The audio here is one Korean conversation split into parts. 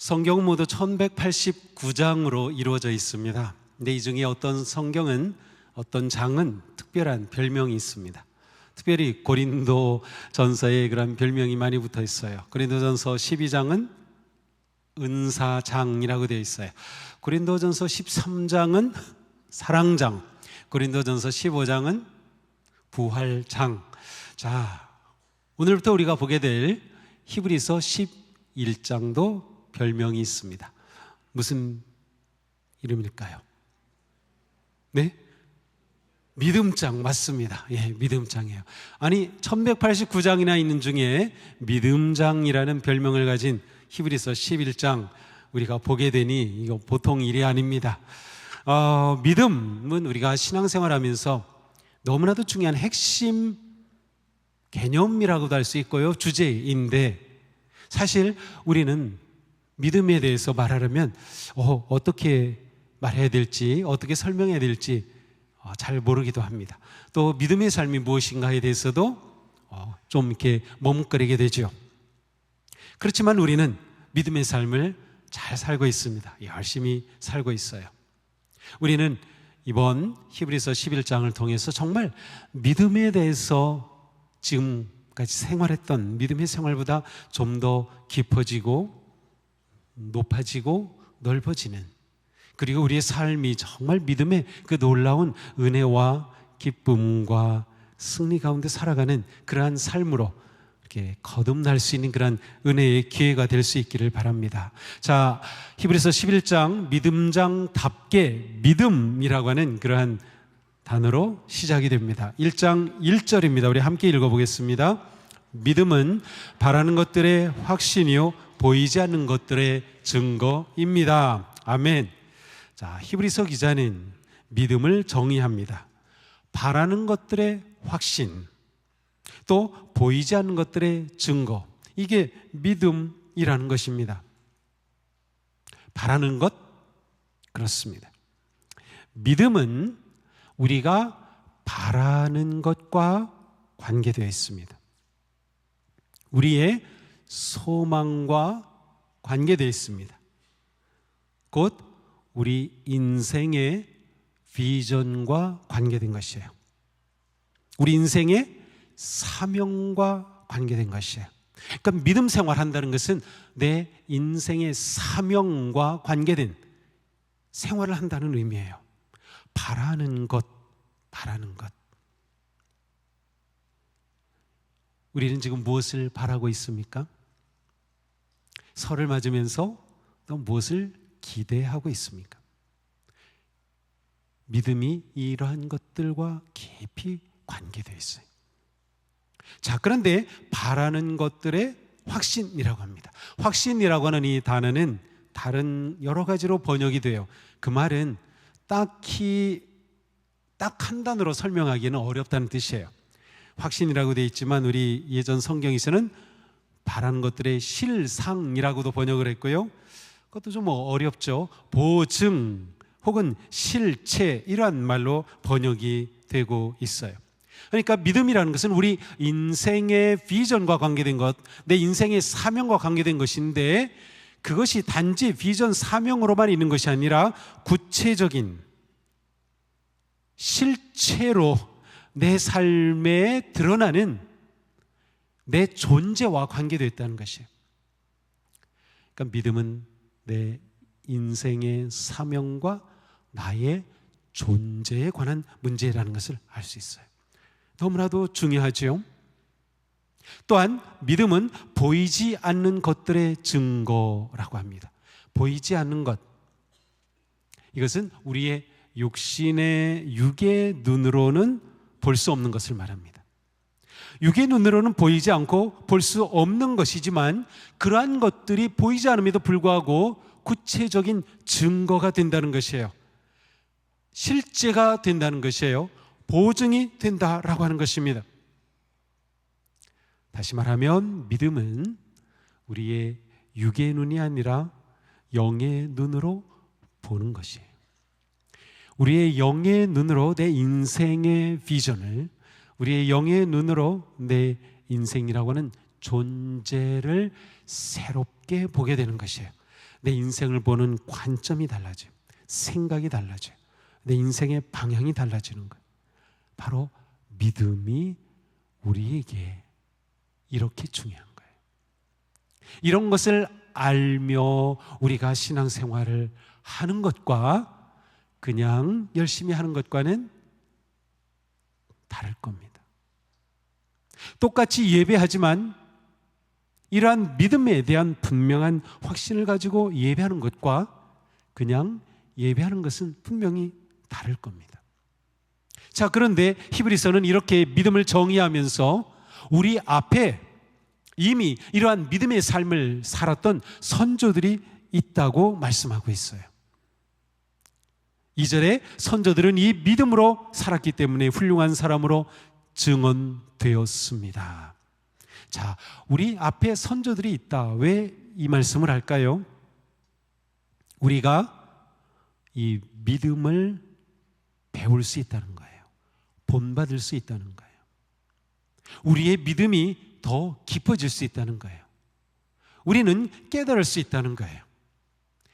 성경은 모두 1189장으로 이루어져 있습니다. 근데 이 중에 어떤 장은 특별한 별명이 있습니다. 특별히 고린도 전서에 그런 별명이 많이 붙어 있어요. 고린도 전서 12장은 은사장이라고 되어 있어요. 고린도 전서 13장은 사랑장, 고린도 전서 15장은 부활장. 자, 오늘부터 우리가 보게 될 히브리서 11장도 별명이 있습니다. 무슨 이름일까요? 네? 믿음장 맞습니다. 예, 믿음장이에요. 아니 1189장이나 있는 중에 믿음장이라는 별명을 가진 히브리서 11장 우리가 보게 되니 이거 보통 일이 아닙니다. 믿음은 우리가 신앙생활하면서 너무나도 중요한 핵심 개념이라고도 할 수 있고요, 주제인데 사실 우리는 믿음에 대해서 말하려면 어떻게 말해야 될지, 어떻게 설명해야 될지 잘 모르기도 합니다. 또 믿음의 삶이 무엇인가에 대해서도 좀 이렇게 머뭇거리게 되죠. 그렇지만 우리는 믿음의 삶을 잘 살고 있습니다. 열심히 살고 있어요. 우리는 이번 히브리서 11장을 통해서 정말 믿음에 대해서 지금까지 생활했던 믿음의 생활보다 좀 더 깊어지고 높아지고 넓어지는, 그리고 우리의 삶이 정말 믿음의 그 놀라운 은혜와 기쁨과 승리 가운데 살아가는 그러한 삶으로 이렇게 거듭날 수 있는 그러한 은혜의 기회가 될 수 있기를 바랍니다. 자, 히브리서 11장 믿음장답게 믿음이라고 하는 그러한 단어로 시작이 됩니다. 1장 1절입니다. 우리 함께 읽어보겠습니다. 믿음은 바라는 것들의 확신이요 보이지 않는 것들의 증거입니다. 아멘. 자, 히브리서 기자는 믿음을 정의합니다. 바라는 것들의 확신, 또 보이지 않는 것들의 증거, 이게 믿음이라는 것입니다. 바라는 것, 그렇습니다. 믿음은 우리가 바라는 것과 관계되어 있습니다. 우리의 소망과 관계되어 있습니다. 곧 우리 인생의 비전과 관계된 것이에요. 우리 인생의 사명과 관계된 것이에요. 그러니까 믿음 생활한다는 것은 내 인생의 사명과 관계된 생활을 한다는 의미예요. 바라는 것, 바라는 것. 우리는 지금 무엇을 바라고 있습니까? 설을 맞으면서 또 무엇을 기대하고 있습니까? 믿음이 이러한 것들과 깊이 관계되어 있어요. 자, 그런데 바라는 것들의 확신이라고 합니다. 확신이라고 하는 이 단어는 다른 여러 가지로 번역이 돼요. 그 말은 딱히 딱 한 단어로 설명하기는 어렵다는 뜻이에요. 확신이라고 되어 있지만 우리 예전 성경에서는 바라는 것들의 실상이라고도 번역을 했고요. 그것도 좀 어렵죠. 보증 혹은 실체, 이러한 말로 번역이 되고 있어요. 그러니까 믿음이라는 것은 우리 인생의 비전과 관계된 것, 내 인생의 사명과 관계된 것인데, 그것이 단지 비전 사명으로만 있는 것이 아니라 구체적인 실체로 내 삶에 드러나는 내 존재와 관계되어 있다는 것이에요. 그러니까 믿음은 내 인생의 사명과 나의 존재에 관한 문제라는 것을 알 수 있어요. 너무나도 중요하죠. 또한 믿음은 보이지 않는 것들의 증거라고 합니다. 보이지 않는 것, 이것은 우리의 육신의 육의 눈으로는 볼 수 없는 것을 말합니다. 육의 눈으로는 보이지 않고 볼 수 없는 것이지만 그러한 것들이 보이지 않음에도 불구하고 구체적인 증거가 된다는 것이에요. 실제가 된다는 것이에요. 보증이 된다라고 하는 것입니다. 다시 말하면 믿음은 우리의 육의 눈이 아니라 영의 눈으로 보는 것이에요. 우리의 영의 눈으로 내 인생의 비전을, 우리의 영의 눈으로 내 인생이라고 하는 존재를 새롭게 보게 되는 것이에요. 내 인생을 보는 관점이 달라져요. 생각이 달라져요. 내 인생의 방향이 달라지는 거예요. 바로 믿음이 우리에게 이렇게 중요한 거예요. 이런 것을 알며 우리가 신앙생활을 하는 것과 그냥 열심히 하는 것과는 다를 겁니다. 똑같이 예배하지만 이러한 믿음에 대한 분명한 확신을 가지고 예배하는 것과 그냥 예배하는 것은 분명히 다를 겁니다. 자, 그런데 히브리서는 이렇게 믿음을 정의하면서 우리 앞에 이미 이러한 믿음의 삶을 살았던 선조들이 있다고 말씀하고 있어요. 2절에 선조들은 이 믿음으로 살았기 때문에 훌륭한 사람으로 증언되었습니다. 자, 우리 앞에 선조들이 있다. 왜 이 말씀을 할까요? 우리가 이 믿음을 배울 수 있다는 거예요. 본받을 수 있다는 거예요. 우리의 믿음이 더 깊어질 수 있다는 거예요. 우리는 깨달을 수 있다는 거예요.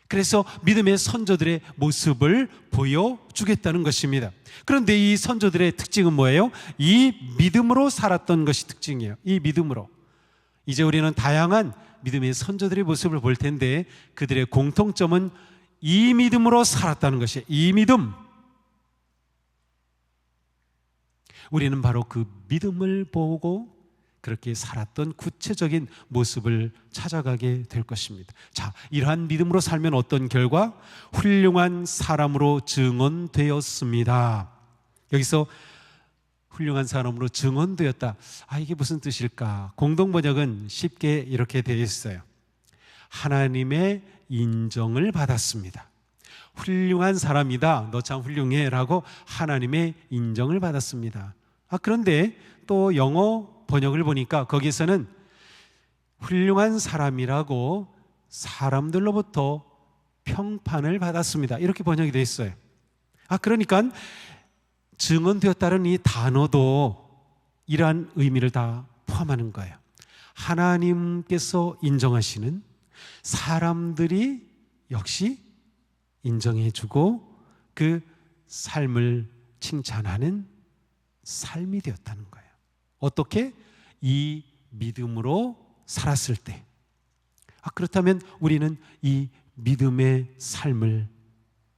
그래서 믿음의 선조들의 모습을 보여주겠다는 것입니다. 그런데 이 선조들의 특징은 뭐예요? 이 믿음으로 살았던 것이 특징이에요. 이 믿음으로. 이제 우리는 다양한 믿음의 선조들의 모습을 볼 텐데 그들의 공통점은 이 믿음으로 살았다는 것이에요. 이 믿음. 우리는 바로 그 믿음을 보고 그렇게 살았던 구체적인 모습을 찾아가게 될 것입니다. 자, 이러한 믿음으로 살면 어떤 결과? 훌륭한 사람으로 증언되었습니다. 여기서 훌륭한 사람으로 증언되었다. 이게 무슨 뜻일까? 공동번역은 쉽게 이렇게 되어 있어요. 하나님의 인정을 받았습니다. 훌륭한 사람이다. 너 참 훌륭해 라고 하나님의 인정을 받았습니다. 그런데 또 영어 번역을 보니까 거기서는 훌륭한 사람이라고 사람들로부터 평판을 받았습니다. 이렇게 번역이 되어 있어요. 그러니까 증언되었다는 이 단어도 이러한 의미를 다 포함하는 거예요. 하나님께서 인정하시는, 사람들이 역시 인정해주고 그 삶을 칭찬하는 삶이 되었다는 거예요. 어떻게? 이 믿음으로 살았을 때. 그렇다면 우리는 이 믿음의 삶을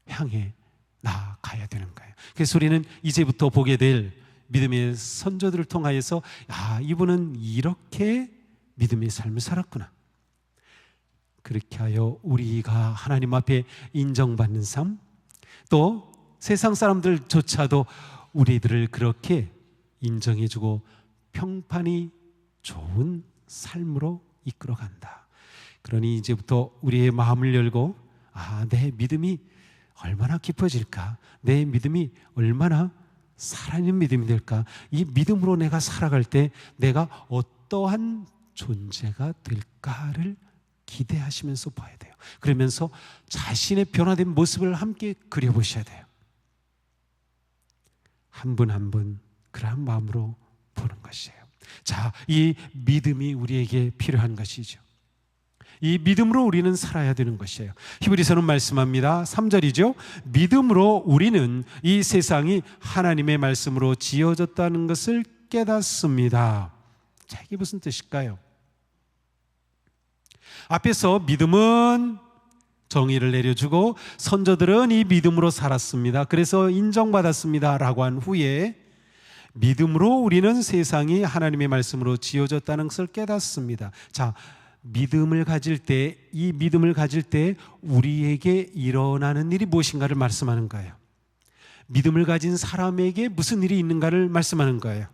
향해 나아가야 되는 거예요. 그래서 우리는 이제부터 보게 될 믿음의 선조들을 통하여서 이분은 이렇게 믿음의 삶을 살았구나. 그렇게 하여 우리가 하나님 앞에 인정받는 삶, 또 세상 사람들조차도 우리들을 그렇게 인정해주고 평판이 좋은 삶으로 이끌어간다. 그러니 이제부터 우리의 마음을 열고 내 믿음이 얼마나 깊어질까? 내 믿음이 얼마나 살아있는 믿음이 될까? 이 믿음으로 내가 살아갈 때 내가 어떠한 존재가 될까를 기대하시면서 봐야 돼요. 그러면서 자신의 변화된 모습을 함께 그려보셔야 돼요. 한 분 한 분 그러한 마음으로 보는 것이에요. 자, 이 믿음이 우리에게 필요한 것이죠. 이 믿음으로 우리는 살아야 되는 것이에요. 히브리서는 말씀합니다. 3절이죠. 믿음으로 우리는 이 세상이 하나님의 말씀으로 지어졌다는 것을 깨닫습니다. 자, 이게 무슨 뜻일까요? 앞에서 믿음은 정의를 내려주고 선조들은 이 믿음으로 살았습니다. 그래서 인정받았습니다 라고 한 후에 믿음으로 우리는 세상이 하나님의 말씀으로 지어졌다는 것을 깨닫습니다. 자, 믿음을 가질 때, 이 믿음을 가질 때 우리에게 일어나는 일이 무엇인가를 말씀하는 거예요. 믿음을 가진 사람에게 무슨 일이 있는가를 말씀하는 거예요.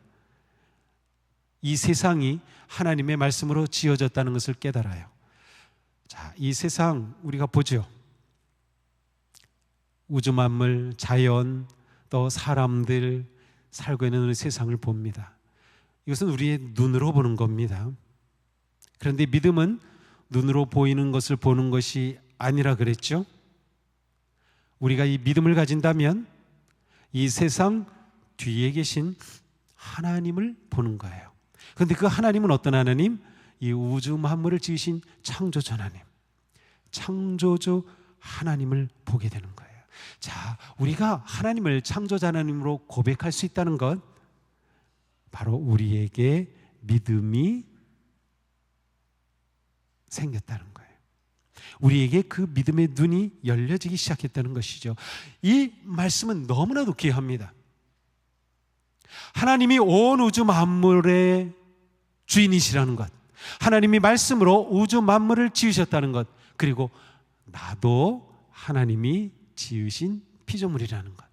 이 세상이 하나님의 말씀으로 지어졌다는 것을 깨달아요. 자, 이 세상 우리가 보죠. 우주 만물, 자연, 또 사람들 살고 있는 세상을 봅니다. 이것은 우리의 눈으로 보는 겁니다. 그런데 믿음은 눈으로 보이는 것을 보는 것이 아니라 그랬죠. 우리가 이 믿음을 가진다면 이 세상 뒤에 계신 하나님을 보는 거예요. 그런데 그 하나님은 어떤 하나님? 이 우주 만물을 지으신 창조주 하나님, 창조주 하나님을 보게 되는 거예요. 자, 우리가 하나님을 창조자 하나님으로 고백할 수 있다는 것, 바로 우리에게 믿음이 생겼다는 거예요. 우리에게 그 믿음의 눈이 열려지기 시작했다는 것이죠. 이 말씀은 너무나도 귀합니다. 하나님이 온 우주 만물의 주인이시라는 것, 하나님이 말씀으로 우주 만물을 지으셨다는 것, 그리고 나도 하나님이 지으신 피조물이라는 것.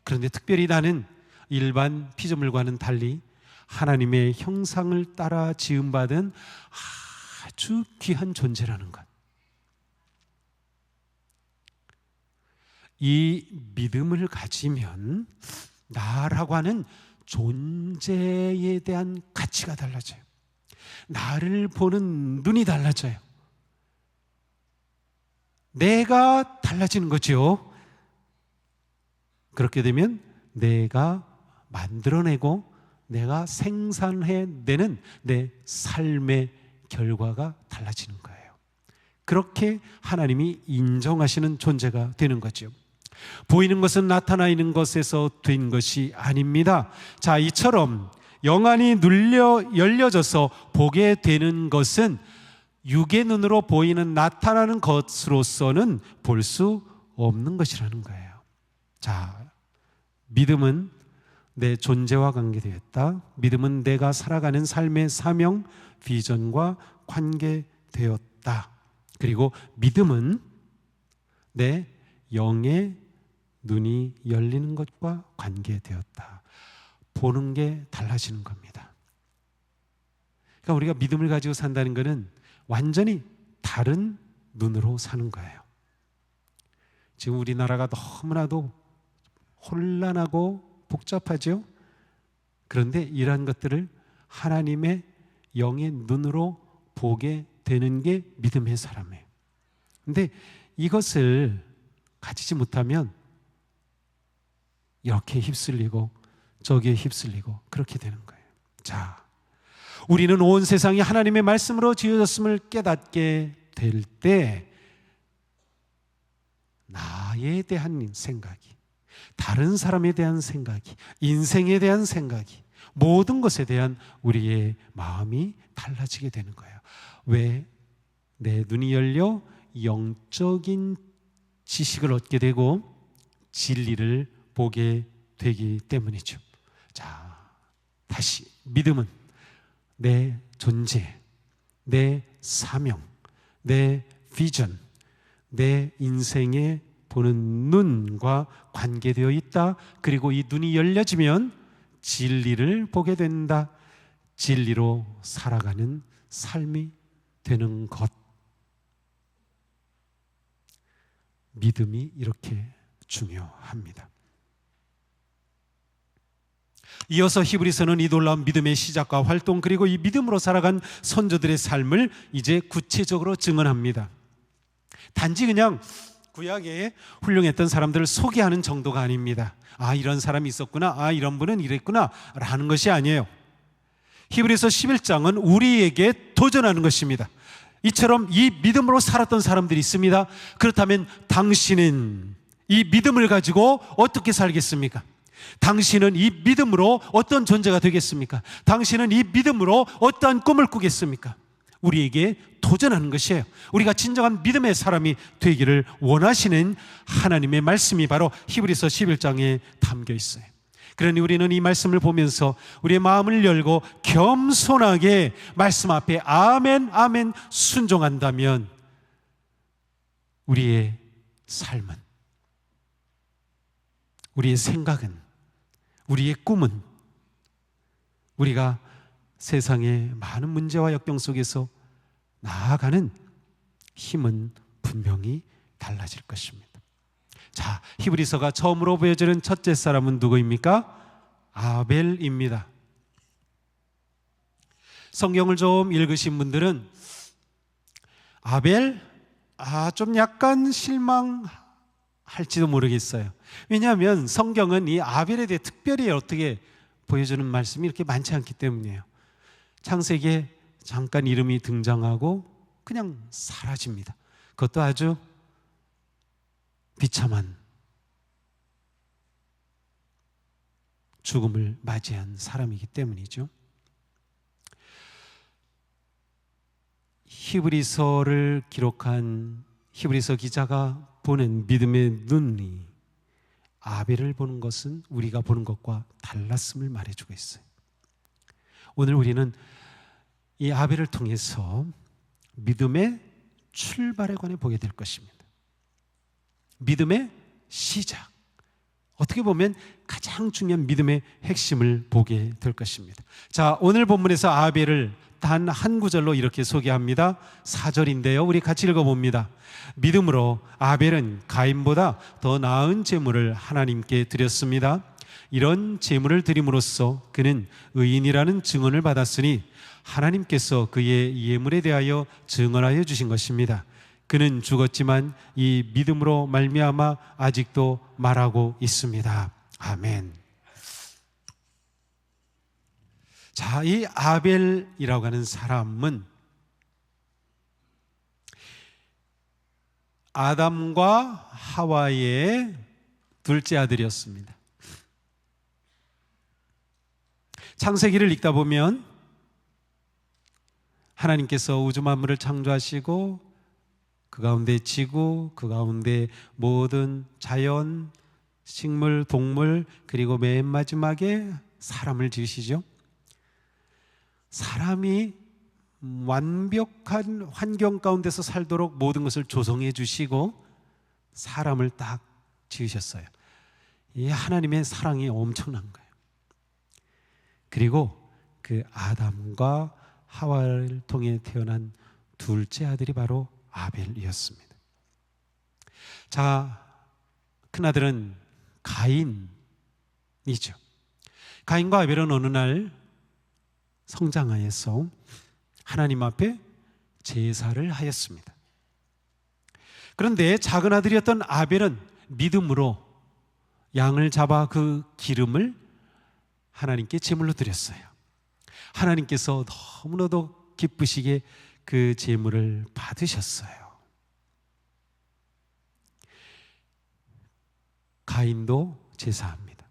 그런데 특별히 나는 일반 피조물과는 달리 하나님의 형상을 따라 지음받은 아주 귀한 존재라는 것. 이 믿음을 가지면 나라고 하는 존재에 대한 가치가 달라져요. 나를 보는 눈이 달라져요. 내가 달라지는 거죠. 그렇게 되면 내가 만들어내고 내가 생산해내는 내 삶의 결과가 달라지는 거예요. 그렇게 하나님이 인정하시는 존재가 되는 거죠. 보이는 것은 나타나 있는 것에서 된 것이 아닙니다. 자, 이처럼 영안이 열려져서 보게 되는 것은 육의 눈으로 보이는 나타나는 것으로서는 볼 수 없는 것이라는 거예요. 자, 믿음은 내 존재와 관계되었다. 믿음은 내가 살아가는 삶의 사명, 비전과 관계되었다. 그리고 믿음은 내 영의 눈이 열리는 것과 관계되었다. 보는 게 달라지는 겁니다. 그러니까 우리가 믿음을 가지고 산다는 것은 완전히 다른 눈으로 사는 거예요. 지금 우리나라가 너무나도 혼란하고 복잡하죠? 그런데 이러한 것들을 하나님의 영의 눈으로 보게 되는 게 믿음의 사람이에요. 그런데 이것을 가지지 못하면 이렇게 휩쓸리고 저기에 휩쓸리고 그렇게 되는 거예요. 자, 우리는 온 세상이 하나님의 말씀으로 지어졌음을 깨닫게 될 때 나에 대한 생각이, 다른 사람에 대한 생각이, 인생에 대한 생각이, 모든 것에 대한 우리의 마음이 달라지게 되는 거예요. 왜? 내 눈이 열려 영적인 지식을 얻게 되고 진리를 보게 되기 때문이죠. 자, 다시 믿음은 내 존재, 내 사명, 내 비전, 내 인생에 보는 눈과 관계되어 있다. 그리고 이 눈이 열려지면 진리를 보게 된다. 진리로 살아가는 삶이 되는 것. 믿음이 이렇게 중요합니다. 이어서 히브리서는 이 놀라운 믿음의 시작과 활동, 그리고 이 믿음으로 살아간 선조들의 삶을 이제 구체적으로 증언합니다. 단지 그냥 구약에 훌륭했던 사람들을 소개하는 정도가 아닙니다. 아, 이런 사람이 있었구나, 아, 이런 분은 이랬구나 라는 것이 아니에요. 히브리서 11장은 우리에게 도전하는 것입니다. 이처럼 이 믿음으로 살았던 사람들이 있습니다. 그렇다면 당신은 이 믿음을 가지고 어떻게 살겠습니까? 당신은 이 믿음으로 어떤 존재가 되겠습니까? 당신은 이 믿음으로 어떠한 꿈을 꾸겠습니까? 우리에게 도전하는 것이에요. 우리가 진정한 믿음의 사람이 되기를 원하시는 하나님의 말씀이 바로 히브리서 11장에 담겨 있어요. 그러니 우리는 이 말씀을 보면서 우리의 마음을 열고 겸손하게 말씀 앞에 아멘 아멘 순종한다면 우리의 삶은, 우리의 생각은, 우리의 꿈은, 우리가 세상의 많은 문제와 역경 속에서 나아가는 힘은 분명히 달라질 것입니다. 자, 히브리서가 처음으로 보여주는 첫째 사람은 누구입니까? 아벨입니다. 성경을 좀 읽으신 분들은 아벨, 좀 약간 실망할지도 모르겠어요. 왜냐하면 성경은 이 아벨에 대해 특별히 어떻게 보여주는 말씀이 이렇게 많지 않기 때문이에요. 창세기에 잠깐 이름이 등장하고 그냥 사라집니다. 그것도 아주 비참한 죽음을 맞이한 사람이기 때문이죠. 히브리서를 기록한 히브리서 기자가 보는 믿음의 눈이 아벨을 보는 것은 우리가 보는 것과 달랐음을 말해주고 있어요. 오늘 우리는 이 아벨을 통해서 믿음의 출발에 관해 보게 될 것입니다. 믿음의 시작, 어떻게 보면 가장 중요한 믿음의 핵심을 보게 될 것입니다. 자, 오늘 본문에서 아벨을 단 한 구절로 이렇게 소개합니다. 4절인데요, 우리 같이 읽어봅니다. 믿음으로 아벨은 가인보다 더 나은 제물을 하나님께 드렸습니다. 이런 제물을 드림으로써 그는 의인이라는 증언을 받았으니 하나님께서 그의 예물에 대하여 증언하여 주신 것입니다. 그는 죽었지만 이 믿음으로 말미암아 아직도 말하고 있습니다. 아멘. 자, 이 아벨이라고 하는 사람은 아담과 하와의 둘째 아들이었습니다. 창세기를 읽다 보면 하나님께서 우주 만물을 창조하시고 그 가운데 지구, 그 가운데 모든 자연, 식물, 동물, 그리고 맨 마지막에 사람을 지으시죠. 사람이 완벽한 환경 가운데서 살도록 모든 것을 조성해 주시고 사람을 딱 지으셨어요. 이 하나님의 사랑이 엄청난 거예요. 그리고 그 아담과 하와를 통해 태어난 둘째 아들이 바로 아벨이었습니다. 자, 큰아들은 가인이죠. 가인과 아벨은 어느 날 성장하여서 하나님 앞에 제사를 하였습니다. 그런데 작은 아들이었던 아벨은 믿음으로 양을 잡아 그 기름을 하나님께 제물로 드렸어요. 하나님께서 너무나도 기쁘시게 그 제물을 받으셨어요. 가인도 제사합니다.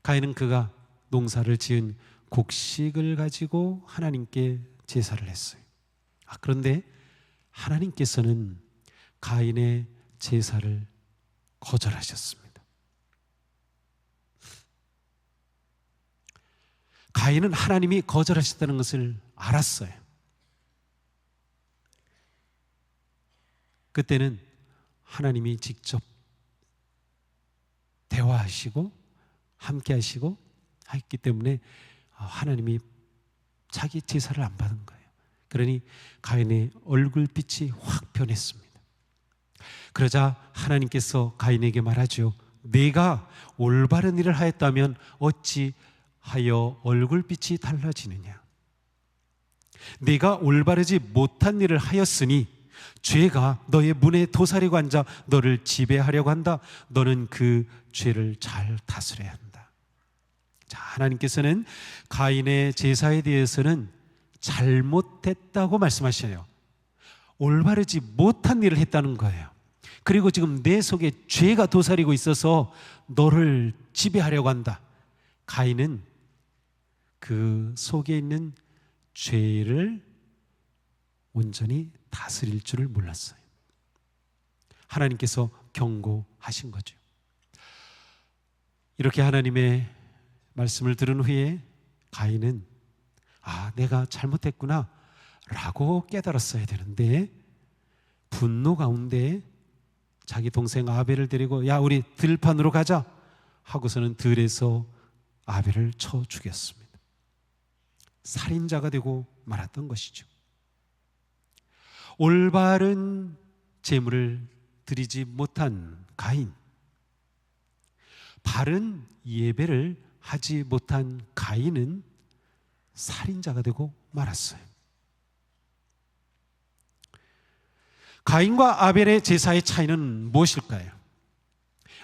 가인은 그가 농사를 지은 곡식을 가지고 하나님께 제사를 했어요. 그런데 하나님께서는 가인의 제사를 거절하셨습니다. 가인은 하나님이 거절하셨다는 것을 알았어요. 그때는 하나님이 직접 대화하시고 함께 하시고 했기 때문에 하나님이 자기 제사를 안 받은 거예요. 그러니 가인의 얼굴빛이 확 변했습니다. 그러자 하나님께서 가인에게 말하죠. 내가 올바른 일을 하였다면 어찌 하여 얼굴빛이 달라지느냐. 내가 올바르지 못한 일을 하였으니 죄가 너의 문에 도사리고 앉아 너를 지배하려고 한다. 너는 그 죄를 잘 다스려야 한다. 자, 하나님께서는 가인의 제사에 대해서는 잘못했다고 말씀하셔요. 올바르지 못한 일을 했다는 거예요. 그리고 지금 내 속에 죄가 도사리고 있어서 너를 지배하려고 한다. 가인은 그 속에 있는 죄를 온전히 다스릴 줄을 몰랐어요. 하나님께서 경고하신 거죠. 이렇게 하나님의 말씀을 들은 후에 가인은 내가 잘못했구나 라고 깨달았어야 되는데 분노 가운데 자기 동생 아벨을 데리고 야 우리 들판으로 가자 하고서는 들에서 아벨을 쳐 죽였습니다. 살인자가 되고 말았던 것이죠. 올바른 제물을 드리지 못한 가인, 바른 예배를 하지 못한 가인은 살인자가 되고 말았어요. 가인과 아벨의 제사의 차이는 무엇일까요?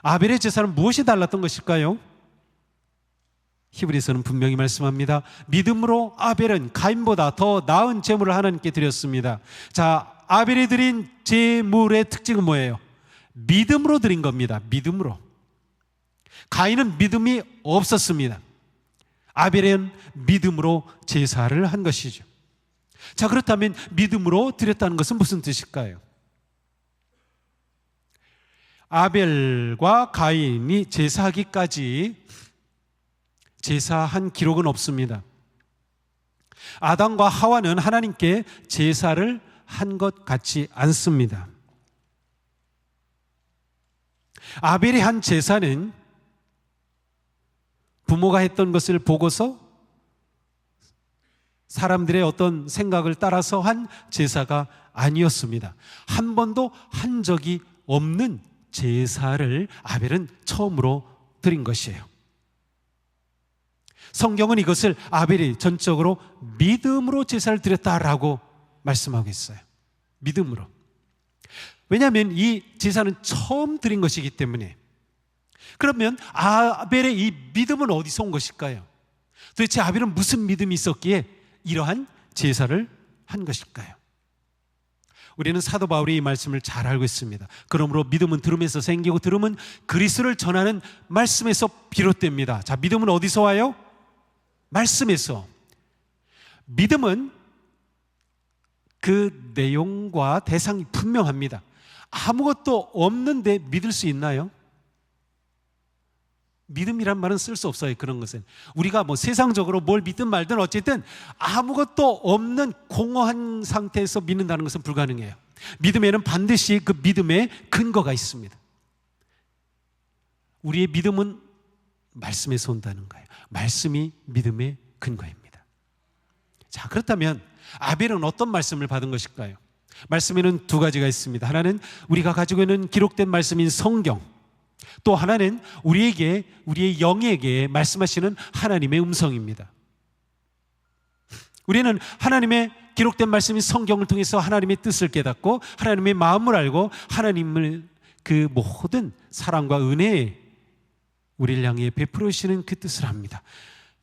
아벨의 제사는 무엇이 달랐던 것일까요? 히브리서는 분명히 말씀합니다. 믿음으로 아벨은 가인보다 더 나은 제물을 하나님께 드렸습니다. 자, 아벨이 드린 제물의 특징은 뭐예요? 믿음으로 드린 겁니다. 믿음으로. 가인은 믿음이 없었습니다. 아벨은 믿음으로 제사를 한 것이죠. 자, 그렇다면 믿음으로 드렸다는 것은 무슨 뜻일까요? 아벨과 가인이 제사하기까지 제사한 기록은 없습니다. 아담과 하와는 하나님께 제사를 한 것 같지 않습니다. 아벨이 한 제사는 부모가 했던 것을 보고서 사람들의 어떤 생각을 따라서 한 제사가 아니었습니다. 한 번도 한 적이 없는 제사를 아벨은 처음으로 드린 것이에요. 성경은 이것을 아벨이 전적으로 믿음으로 제사를 드렸다라고 말씀하고 있어요. 믿음으로. 왜냐하면 이 제사는 처음 드린 것이기 때문에. 그러면 아벨의 이 믿음은 어디서 온 것일까요? 도대체 아벨은 무슨 믿음이 있었기에 이러한 제사를 한 것일까요? 우리는 사도 바울이 이 말씀을 잘 알고 있습니다. 그러므로 믿음은 들음에서 생기고 들음은 그리스도를 전하는 말씀에서 비롯됩니다. 자, 믿음은 어디서 와요? 말씀에서. 믿음은 그 내용과 대상이 분명합니다. 아무것도 없는데 믿을 수 있나요? 믿음이란 말은 쓸 수 없어요. 그런 것은 우리가 뭐 세상적으로 뭘 믿든 말든 어쨌든 아무것도 없는 공허한 상태에서 믿는다는 것은 불가능해요. 믿음에는 반드시 그 믿음의 근거가 있습니다. 우리의 믿음은 말씀에서 온다는 거예요. 말씀이 믿음의 근거입니다. 자, 그렇다면 아벨은 어떤 말씀을 받은 것일까요? 말씀에는 두 가지가 있습니다. 하나는 우리가 가지고 있는 기록된 말씀인 성경, 또 하나는 우리의 영에게 말씀하시는 하나님의 음성입니다. 우리는 하나님의 기록된 말씀인 성경을 통해서 하나님의 뜻을 깨닫고 하나님의 마음을 알고 하나님을 그 모든 사랑과 은혜에 우리를 향해 베풀어 주시는 그 뜻을 합니다.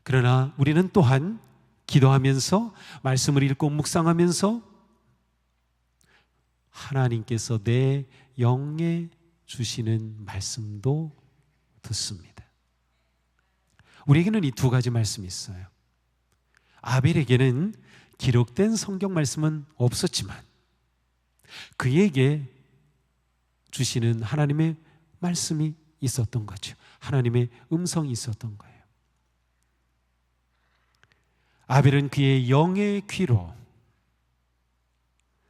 그러나 우리는 또한 기도하면서 말씀을 읽고 묵상하면서 하나님께서 내 영에 주시는 말씀도 듣습니다. 우리에게는 이 두 가지 말씀이 있어요. 아벨에게는 기록된 성경 말씀은 없었지만 그에게 주시는 하나님의 말씀이 있었던 거죠. 하나님의 음성이 있었던 거예요. 아벨은 그의 영의 귀로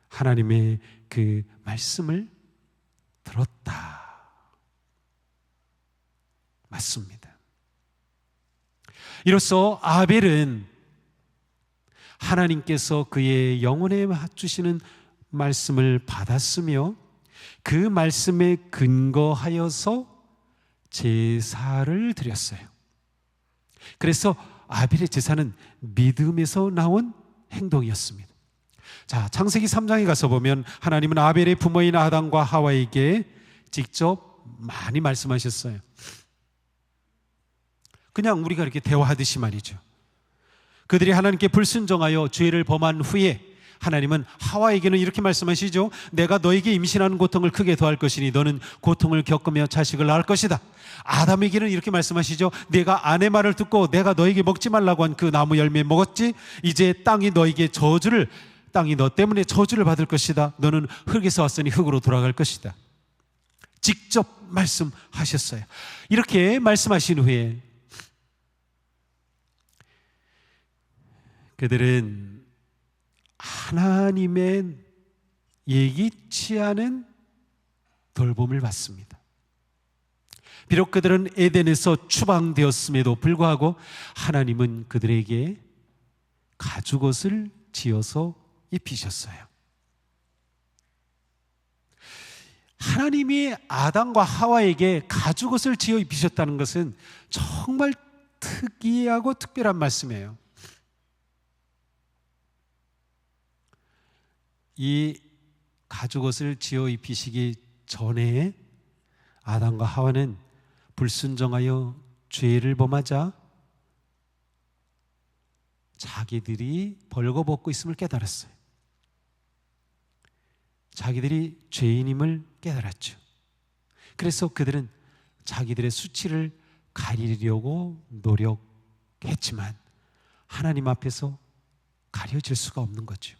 하나님의 그 말씀을 들었다. 맞습니다. 이로써 아벨은 하나님께서 그의 영혼에 주시는 말씀을 받았으며 그 말씀에 근거하여서 제사를 드렸어요. 그래서 아벨의 제사는 믿음에서 나온 행동이었습니다. 자, 창세기 3장에 가서 보면 하나님은 아벨의 부모인 아담과 하와에게 직접 많이 말씀하셨어요. 그냥 우리가 이렇게 대화하듯이 말이죠. 그들이 하나님께 불순종하여 죄를 범한 후에 하나님은 하와에게는 이렇게 말씀하시죠. 내가 너에게 임신하는 고통을 크게 더할 것이니 너는 고통을 겪으며 자식을 낳을 것이다. 아담에게는 이렇게 말씀하시죠. 내가 아내 말을 듣고 내가 너에게 먹지 말라고 한 그 나무 열매 먹었지. 이제 땅이 너 때문에 저주를 받을 것이다. 너는 흙에서 왔으니 흙으로 돌아갈 것이다. 직접 말씀하셨어요. 이렇게 말씀하신 후에 그들은 하나님의 예기치 않은 돌봄을 받습니다. 비록 그들은 에덴에서 추방되었음에도 불구하고 하나님은 그들에게 가죽옷을 지어서 입히셨어요. 하나님이 아담과 하와에게 가죽옷을 지어 입히셨다는 것은 정말 특이하고 특별한 말씀이에요. 이 가죽옷을 지어 입히시기 전에 아담과 하와는 불순종하여 죄를 범하자 자기들이 벌거벗고 있음을 깨달았어요. 자기들이 죄인임을 깨달았죠. 그래서 그들은 자기들의 수치를 가리려고 노력했지만 하나님 앞에서 가려질 수가 없는 거죠.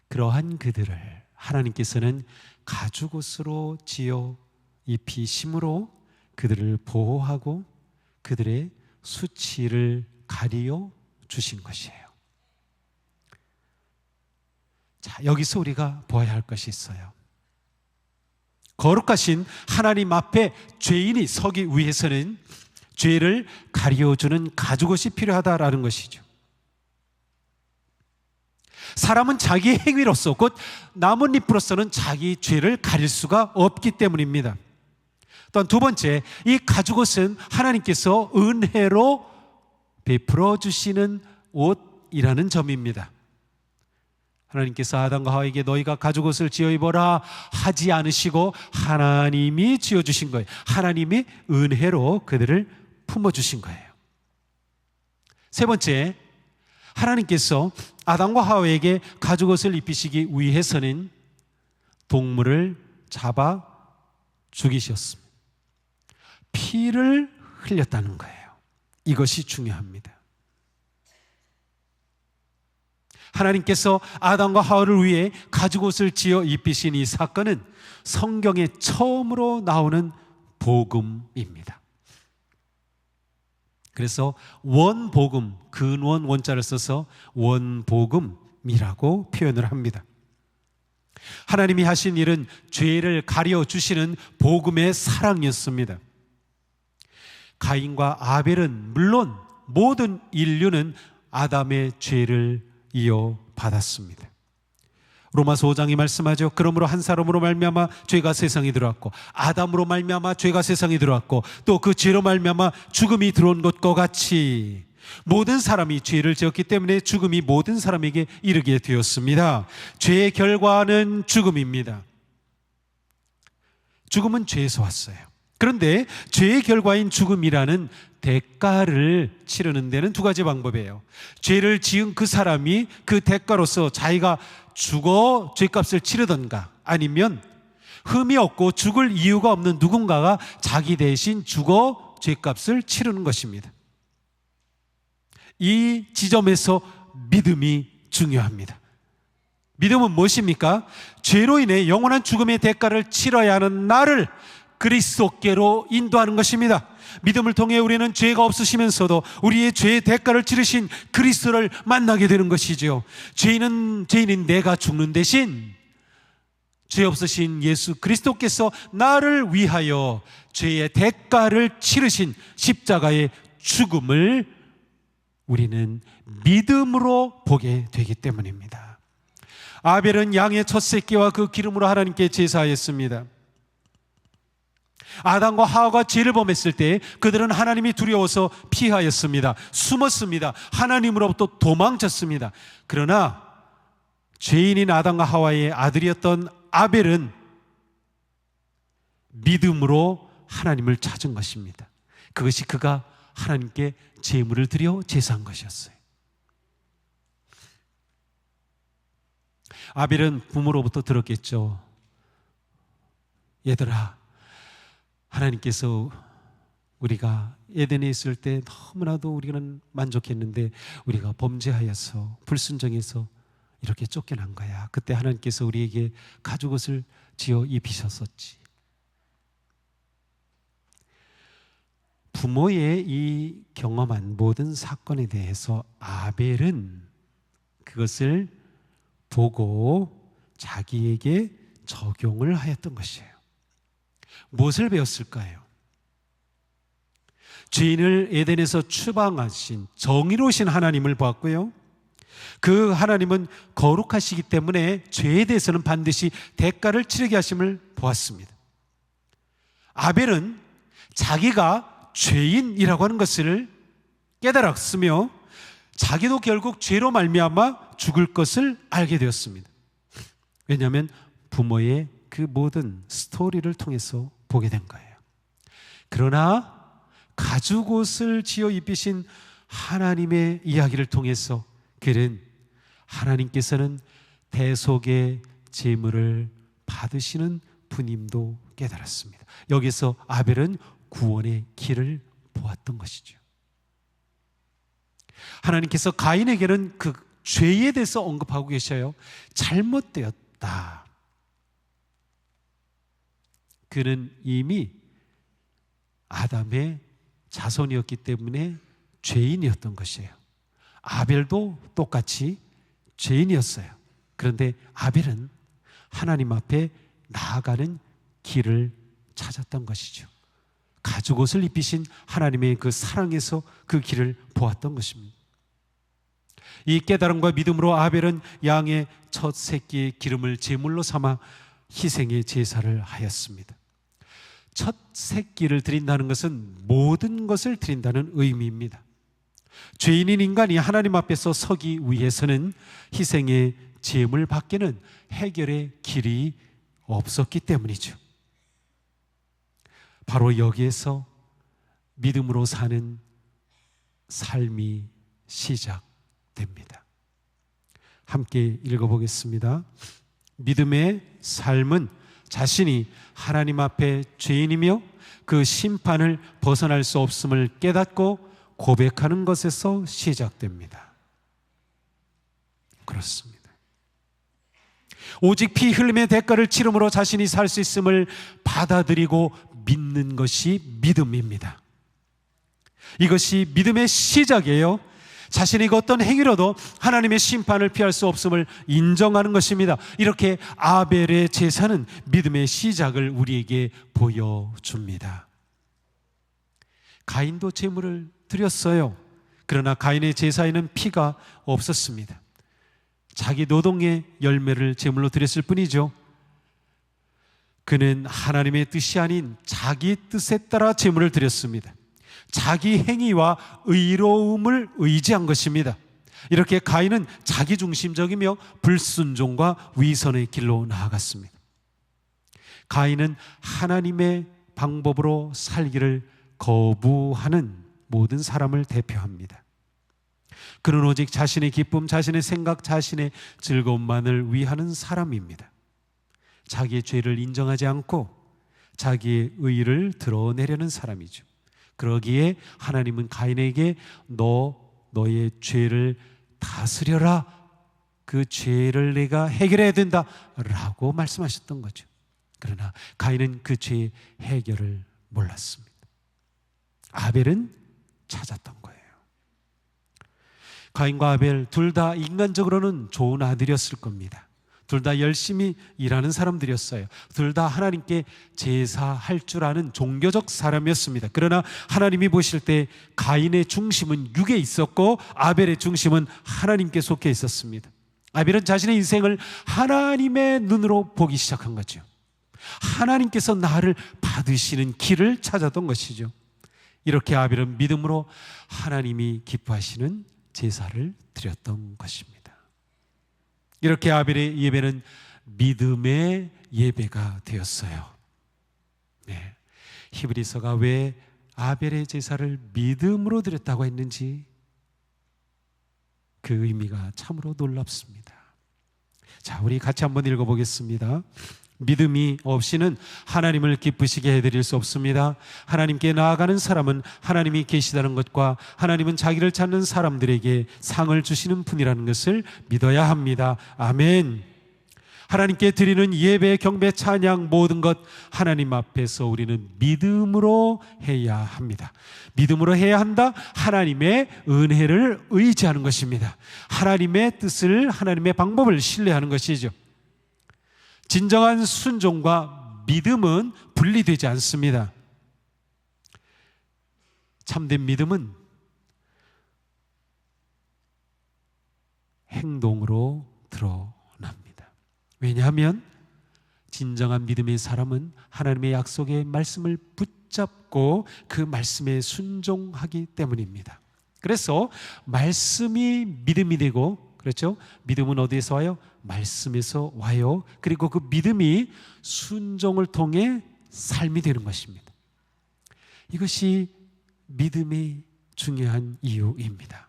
그러한 그들을 하나님께서는 가죽옷으로 지어 입히심으로 그들을 보호하고 그들의 수치를 가리어 주신 것이에요. 자, 여기서 우리가 보아야 할 것이 있어요. 거룩하신 하나님 앞에 죄인이 서기 위해서는 죄를 가려주는 가죽옷이 필요하다라는 것이죠. 사람은 자기 행위로서 곧 나뭇잎으로서는 자기 죄를 가릴 수가 없기 때문입니다. 또한 두 번째, 이 가죽옷은 하나님께서 은혜로 베풀어 주시는 옷이라는 점입니다. 하나님께서 아담과 하와에게 너희가 가죽옷을 지어 입어라 하지 않으시고 하나님이 지어주신 거예요. 하나님이 은혜로 그들을 품어주신 거예요. 세 번째, 하나님께서 아담과 하와에게 가죽옷을 입히시기 위해서는 동물을 잡아 죽이셨습니다. 피를 흘렸다는 거예요. 이것이 중요합니다. 하나님께서 아담과 하와를 위해 가죽옷을 지어 입히신 이 사건은 성경에 처음으로 나오는 복음입니다. 그래서 원복음, 근원 원자를 써서 원복음이라고 표현을 합니다. 하나님이 하신 일은 죄를 가려주시는 복음의 사랑이었습니다. 가인과 아벨은 물론 모든 인류는 아담의 죄를 이어받았습니다. 로마서 5장이 말씀하죠. 그러므로 한 사람으로 말미암아 죄가 세상에 들어왔고 아담으로 말미암아 죄가 세상에 들어왔고 또 그 죄로 말미암아 죽음이 들어온 것과 같이 모든 사람이 죄를 지었기 때문에 죽음이 모든 사람에게 이르게 되었습니다. 죄의 결과는 죽음입니다. 죽음은 죄에서 왔어요. 그런데 죄의 결과인 죽음이라는 대가를 치르는 데는 두 가지 방법이에요. 죄를 지은 그 사람이 그 대가로서 자기가 죽어 죄값을 치르던가 아니면 흠이 없고 죽을 이유가 없는 누군가가 자기 대신 죽어 죄값을 치르는 것입니다. 이 지점에서 믿음이 중요합니다. 믿음은 무엇입니까? 죄로 인해 영원한 죽음의 대가를 치러야 하는 나를 그리스도께로 인도하는 것입니다. 믿음을 통해 우리는 죄가 없으시면서도 우리의 죄의 대가를 치르신 그리스도를 만나게 되는 것이죠. 죄인인 내가 죽는 대신 죄 없으신 예수 그리스도께서 나를 위하여 죄의 대가를 치르신 십자가의 죽음을 우리는 믿음으로 보게 되기 때문입니다. 아벨은 양의 첫 새끼와 그 기름으로 하나님께 제사하였습니다. 아담과 하와가 죄를 범했을 때 그들은 하나님이 두려워서 피하였습니다. 숨었습니다. 하나님으로부터 도망쳤습니다. 그러나 죄인인 아담과 하와의 아들이었던 아벨은 믿음으로 하나님을 찾은 것입니다. 그것이 그가 하나님께 제물을 드려 제사한 것이었어요. 아벨은 부모로부터 들었겠죠. 얘들아, 하나님께서 우리가 에덴에 있을 때 너무나도 우리는 만족했는데 우리가 범죄하여서 불순종해서 이렇게 쫓겨난 거야. 그때 하나님께서 우리에게 가죽옷을 지어 입히셨었지. 부모의 이 경험한 모든 사건에 대해서 아벨은 그것을 보고 자기에게 적용을 하였던 것이에요. 무엇을 배웠을까요? 죄인을 에덴에서 추방하신 정의로우신 하나님을 보았고요. 그 하나님은 거룩하시기 때문에 죄에 대해서는 반드시 대가를 치르게 하심을 보았습니다. 아벨은 자기가 죄인이라고 하는 것을 깨달았으며 자기도 결국 죄로 말미암아 죽을 것을 알게 되었습니다. 왜냐하면 부모의 그 모든 스토리를 통해서 보게 된 거예요. 그러나 가죽옷을 지어 입히신 하나님의 이야기를 통해서 그는 하나님께서는 대속의 제물을 받으시는 분임도 깨달았습니다. 여기서 아벨은 구원의 길을 보았던 것이죠. 하나님께서 가인에게는 그 죄에 대해서 언급하고 계셔요. 잘못되었다. 그는 이미 아담의 자손이었기 때문에 죄인이었던 것이에요. 아벨도 똑같이 죄인이었어요. 그런데 아벨은 하나님 앞에 나아가는 길을 찾았던 것이죠. 가죽옷을 입히신 하나님의 그 사랑에서 그 길을 보았던 것입니다. 이 깨달음과 믿음으로 아벨은 양의 첫 새끼의 기름을 제물로 삼아 희생의 제사를 하였습니다. 첫 새끼를 드린다는 것은 모든 것을 드린다는 의미입니다. 죄인인 인간이 하나님 앞에서 서기 위해서는 희생의 제물 밖에는 해결의 길이 없었기 때문이죠. 바로 여기에서 믿음으로 사는 삶이 시작됩니다. 함께 읽어보겠습니다. 믿음의 삶은 자신이 하나님 앞에 죄인이며 그 심판을 벗어날 수 없음을 깨닫고 고백하는 것에서 시작됩니다. 그렇습니다. 오직 피 흘림의 대가를 치름으로 자신이 살 수 있음을 받아들이고 믿는 것이 믿음입니다. 이것이 믿음의 시작이에요. 자신이 그 어떤 행위로도 하나님의 심판을 피할 수 없음을 인정하는 것입니다. 이렇게 아벨의 제사는 믿음의 시작을 우리에게 보여줍니다. 가인도 제물을 드렸어요. 그러나 가인의 제사에는 피가 없었습니다. 자기 노동의 열매를 제물로 드렸을 뿐이죠. 그는 하나님의 뜻이 아닌 자기 뜻에 따라 제물을 드렸습니다. 자기 행위와 의로움을 의지한 것입니다. 이렇게 가인은 자기중심적이며 불순종과 위선의 길로 나아갔습니다. 가인은 하나님의 방법으로 살기를 거부하는 모든 사람을 대표합니다. 그는 오직 자신의 기쁨, 자신의 생각, 자신의 즐거움만을 위하는 사람입니다. 자기의 죄를 인정하지 않고 자기의 의를 드러내려는 사람이죠. 그러기에 하나님은 가인에게 너의 죄를 다스려라. 그 죄를 내가 해결해야 된다 라고 말씀하셨던 거죠. 그러나 가인은 그 죄의 해결을 몰랐습니다. 아벨은 찾았던 거예요. 가인과 아벨 둘 다 인간적으로는 좋은 아들이었을 겁니다. 둘 다 열심히 일하는 사람들이었어요. 둘 다 하나님께 제사할 줄 아는 종교적 사람이었습니다. 그러나 하나님이 보실 때 가인의 중심은 육에 있었고 아벨의 중심은 하나님께 속해 있었습니다. 아벨은 자신의 인생을 하나님의 눈으로 보기 시작한 거죠. 하나님께서 나를 받으시는 길을 찾았던 것이죠. 이렇게 아벨은 믿음으로 하나님이 기뻐하시는 제사를 드렸던 것입니다. 이렇게 아벨의 예배는 믿음의 예배가 되었어요. 네. 히브리서가 왜 아벨의 제사를 믿음으로 드렸다고 했는지 그 의미가 참으로 놀랍습니다. 자, 우리 같이 한번 읽어보겠습니다. 믿음이 없이는 하나님을 기쁘시게 해드릴 수 없습니다. 하나님께 나아가는 사람은 하나님이 계시다는 것과 하나님은 자기를 찾는 사람들에게 상을 주시는 분이라는 것을 믿어야 합니다. 아멘. 하나님께 드리는 예배, 경배, 찬양 모든 것 하나님 앞에서 우리는 믿음으로 해야 합니다. 믿음으로 해야 한다. 하나님의 은혜를 의지하는 것입니다. 하나님의 뜻을, 하나님의 방법을 신뢰하는 것이죠. 진정한 순종과 믿음은 분리되지 않습니다. 참된 믿음은 행동으로 드러납니다. 왜냐하면 진정한 믿음의 사람은 하나님의 약속의 말씀을 붙잡고 그 말씀에 순종하기 때문입니다. 그래서 말씀이 믿음이 되고, 그렇죠? 믿음은 어디에서 와요? 말씀에서 와요. 그리고 그 믿음이 순종을 통해 삶이 되는 것입니다. 이것이 믿음의 중요한 이유입니다.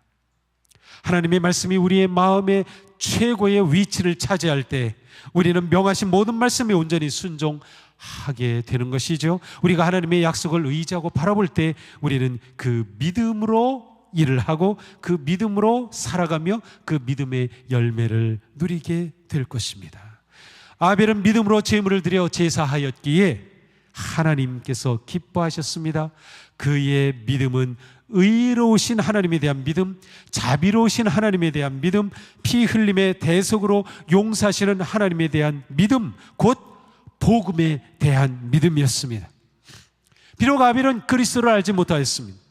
하나님의 말씀이 우리의 마음에 최고의 위치를 차지할 때 우리는 명하신 모든 말씀에 온전히 순종하게 되는 것이죠. 우리가 하나님의 약속을 의지하고 바라볼 때 우리는 그 믿음으로 일을 하고 그 믿음으로 살아가며 그 믿음의 열매를 누리게 될 것입니다. 아벨은 믿음으로 제물을 드려 제사하였기에 하나님께서 기뻐하셨습니다. 그의 믿음은 의로우신 하나님에 대한 믿음, 자비로우신 하나님에 대한 믿음, 피 흘림의 대속으로 용서하시는 하나님에 대한 믿음, 곧 복음에 대한 믿음이었습니다. 비록 아벨은 그리스도를 알지 못하였습니다.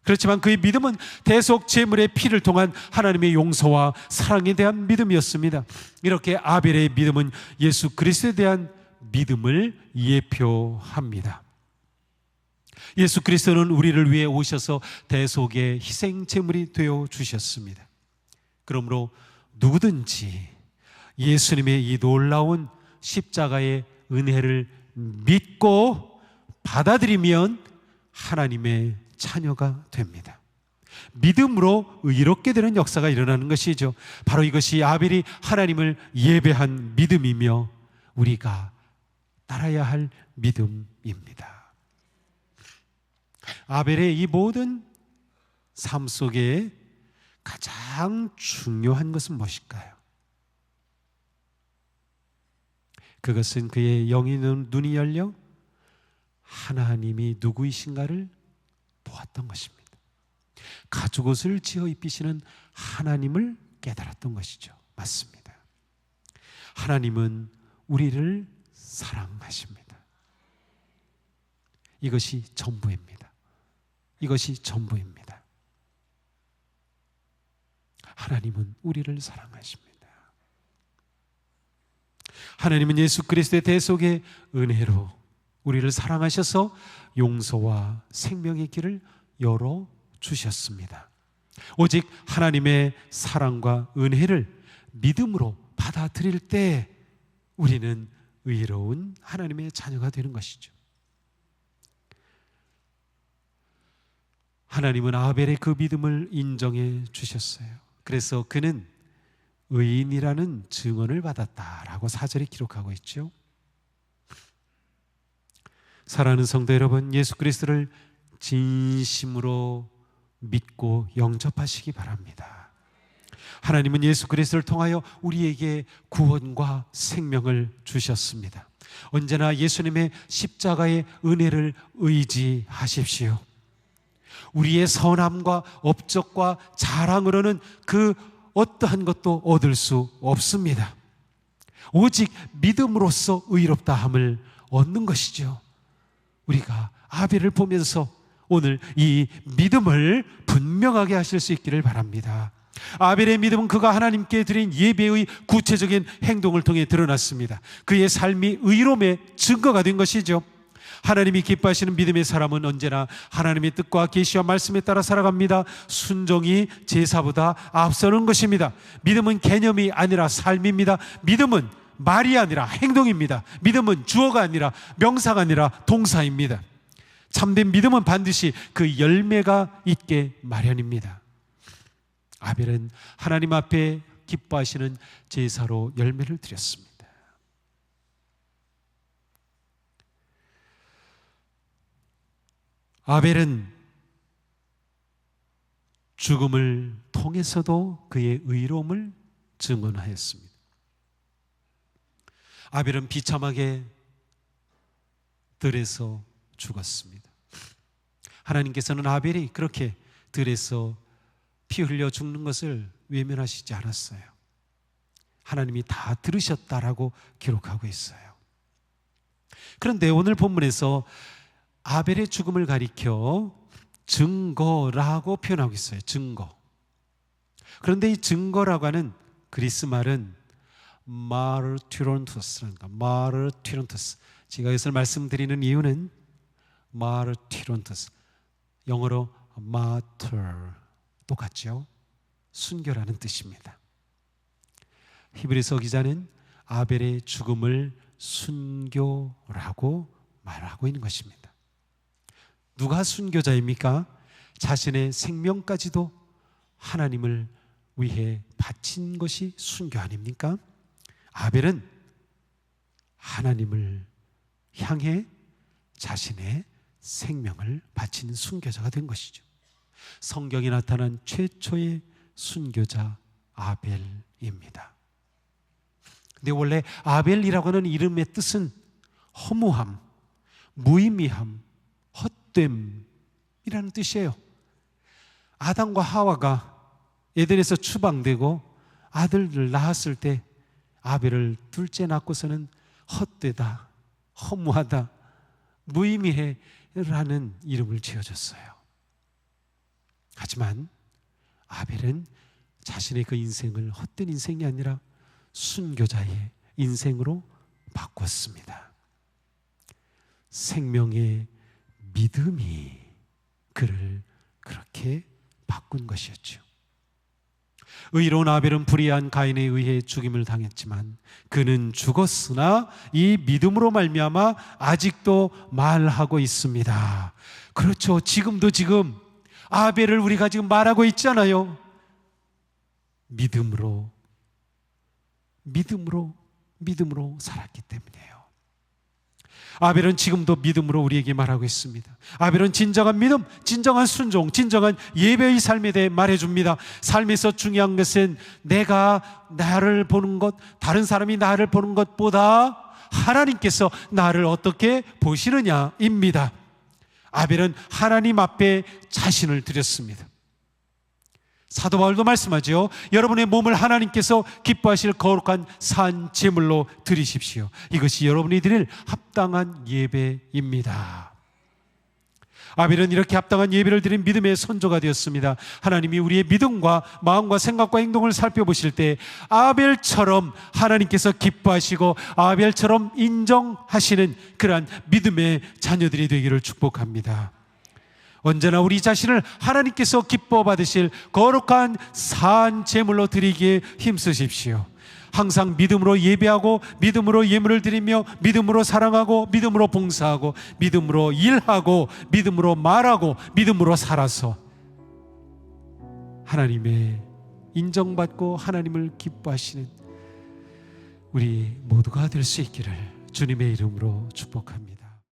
그렇지만 그의 믿음은 대속 제물의 피를 통한 하나님의 용서와 사랑에 대한 믿음이었습니다. 이렇게 아벨의 믿음은 예수 그리스도에 대한 믿음을 예표합니다. 예수 그리스도는 우리를 위해 오셔서 대속의 희생 제물이 되어 주셨습니다. 그러므로 누구든지 예수님의 이 놀라운 십자가의 은혜를 믿고 받아들이면 하나님의 자녀가 됩니다. 믿음으로 의롭게 되는 역사가 일어나는 것이죠. 바로 이것이 아벨이 하나님을 예배한 믿음이며 우리가 따라야 할 믿음입니다. 아벨의 이 모든 삶 속에 가장 중요한 것은 무엇일까요? 그것은 그의 영의 눈이 열려 하나님이 누구이신가를 보았던 것입니다. 가죽옷을 지어 입히시는 하나님을 깨달았던 것이죠. 맞습니다. 하나님은 우리를 사랑하십니다. 이것이 전부입니다. 이것이 전부입니다. 하나님은 우리를 사랑하십니다. 하나님은 예수 그리스도의 대속의 은혜로 우리를 사랑하셔서 용서와 생명의 길을 열어 주셨습니다. 오직 하나님의 사랑과 은혜를 믿음으로 받아들일 때 우리는 의로운 하나님의 자녀가 되는 것이죠. 하나님은 아벨의 그 믿음을 인정해 주셨어요. 그래서 그는 의인이라는 증언을 받았다라고 4절에 기록하고 있죠. 사랑하는 성도 여러분, 예수 그리스도를 진심으로 믿고 영접하시기 바랍니다. 하나님은 예수 그리스도를 통하여 우리에게 구원과 생명을 주셨습니다. 언제나 예수님의 십자가의 은혜를 의지하십시오. 우리의 선함과 업적과 자랑으로는 그 어떠한 것도 얻을 수 없습니다. 오직 믿음으로써 의롭다함을 얻는 것이죠. 우리가 아벨을 보면서 오늘 이 믿음을 분명하게 하실 수 있기를 바랍니다. 아벨의 믿음은 그가 하나님께 드린 예배의 구체적인 행동을 통해 드러났습니다. 그의 삶이 의로움의 증거가 된 것이죠. 하나님이 기뻐하시는 믿음의 사람은 언제나 하나님의 뜻과 계시와 말씀에 따라 살아갑니다. 순종이 제사보다 앞서는 것입니다. 믿음은 개념이 아니라 삶입니다. 믿음은 말이 아니라 행동입니다. 믿음은 주어가 아니라 명사가 아니라 동사입니다. 참된 믿음은 반드시 그 열매가 있게 마련입니다. 아벨은 하나님 앞에 기뻐하시는 제사로 열매를 드렸습니다. 아벨은 죽음을 통해서도 그의 의로움을 증언하였습니다. 아벨은 비참하게 들에서 죽었습니다. 하나님께서는 아벨이 그렇게 들에서 피 흘려 죽는 것을 외면하시지 않았어요. 하나님이 다 들으셨다라고 기록하고 있어요. 그런데 오늘 본문에서 아벨의 죽음을 가리켜 증거라고 표현하고 있어요. 증거. 그런데 이 증거라고 하는 그리스 말은 마르티론투스라는 마르티론투스. 제가 이것을 말씀드리는 이유는 마르티론투스, 영어로 martyr, 똑같죠? 순교라는 뜻입니다. 히브리서 기자는 아벨의 죽음을 순교라고 말하고 있는 것입니다. 누가 순교자입니까? 자신의 생명까지도 하나님을 위해 바친 것이 순교 아닙니까? 아벨은 하나님을 향해 자신의 생명을 바치는 순교자가 된 것이죠. 성경에 나타난 최초의 순교자 아벨입니다. 근데 원래 아벨이라고 하는 이름의 뜻은 허무함, 무의미함, 헛됨이라는 뜻이에요. 아담과 하와가 에덴에서 추방되고 아들을 낳았을 때 아벨을 둘째 낳고서는 헛되다, 허무하다, 무의미해 라는 이름을 지어줬어요. 하지만 아벨은 자신의 그 인생을 헛된 인생이 아니라 순교자의 인생으로 바꿨습니다. 생명의 믿음이 그를 그렇게 바꾼 것이었죠. 의로운 아벨은 불의한 가인에 의해 죽임을 당했지만 그는 죽었으나 이 믿음으로 말미암아 아직도 말하고 있습니다. 그렇죠. 지금 아벨을 우리가 지금 말하고 있잖아요. 믿음으로 살았기 때문이에요. 아벨은 지금도 믿음으로 우리에게 말하고 있습니다. 아벨은 진정한 믿음, 진정한 순종, 진정한 예배의 삶에 대해 말해줍니다. 삶에서 중요한 것은 내가 나를 보는 것, 다른 사람이 나를 보는 것보다 하나님께서 나를 어떻게 보시느냐입니다. 아벨은 하나님 앞에 자신을 드렸습니다. 사도 바울도 말씀하죠. 여러분의 몸을 하나님께서 기뻐하실 거룩한 산 제물로 드리십시오. 이것이 여러분이 드릴 합당한 예배입니다. 아벨은 이렇게 합당한 예배를 드린 믿음의 선조가 되었습니다. 하나님이 우리의 믿음과 마음과 생각과 행동을 살펴보실 때 아벨처럼 하나님께서 기뻐하시고 아벨처럼 인정하시는 그러한 믿음의 자녀들이 되기를 축복합니다. 언제나 우리 자신을 하나님께서 기뻐 받으실 거룩한 산 제물로 드리기에 힘쓰십시오. 항상 믿음으로 예배하고 믿음으로 예물을 드리며 믿음으로 사랑하고 믿음으로 봉사하고 믿음으로 일하고 믿음으로 말하고 믿음으로 살아서 하나님의 인정받고 하나님을 기뻐하시는 우리 모두가 될 수 있기를 주님의 이름으로 축복합니다.